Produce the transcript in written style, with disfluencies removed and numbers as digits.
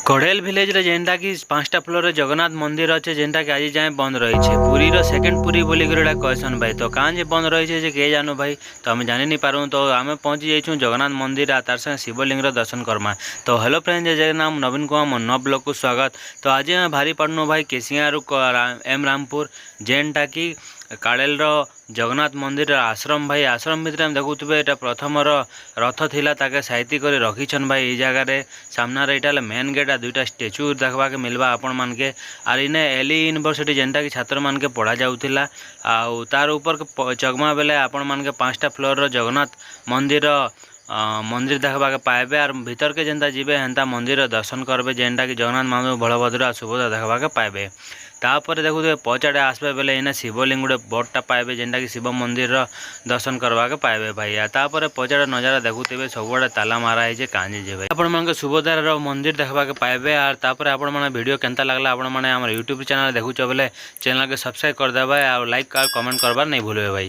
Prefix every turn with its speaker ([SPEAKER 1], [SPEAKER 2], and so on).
[SPEAKER 1] Kadel village रे जेनटा कि 5टा floor रे जगन्नाथ मंदिर अच्छे जेनटा कि आज जाए बंद रही है। पुरी रो सेकंड पुरी बोली कहसन भाई। तो कहाँ जे बंद रही है जे के जानू भाई। तो आम जानी नहीं पारूँ। तो आम पहुँची जाइछुँ जगन्नाथ मंदिर आ तार संगे शिवलिंग दर्शन करमा। तो हेलो फ्रेंड, जय नाम नवीन कुमार मन ब्लॉग को स्वागत। तो आज मैं भारी पड़नू भाई केसिया एम रामपुर जेनटा कि काड़ेल जगन्नाथ मंदिर आश्रम भाई। आश्रम भितर देखुवे ये प्रथम रथ थिला ताके साइती कर रखीछन भाई। ये जगह सामने यहाँ मेन गेट दुईटा स्टेच्यू देखा के मिलवा आपण मान के। आर इने एली यूनिवर्सिटी जेनटा कि छात्र मान के पढ़ा जाउथिला। आउ तार ऊपर चगमा बेले आपण मान के 5टा फ्लोर जगन्नाथ मंदिर मंदिर देखा के पाइबे। आर भीतर के जेनता जीवे हेन्ता मंदिर दर्शन करबे जेनटा कि जगन्नाथ महाप्रभु बलभद्र और सुभद्रा देखा के पाइबे। तापर देखुए पचाड़े आसबे बेले इना शिवलिंग गोटे बड़टा पाइबे जेनटा कि शिव मंदिर दर्शन करवा के पाइबे भाई। तापर पचाड़े नजारा देखुवे सबुआड़े ताला मारा है कांजी जे भाई। आपण मान सुभद्रा मंदिर देखा के पाइबे। आर तापर आपण माने वीडियो केनता लागला आपण माने हमर यूट्यूब चैनल देखुछ बेले चैनल के सब्सक्राइब कर देबे और लाइक और कमेंट करबार नहीं भूलबे भाई।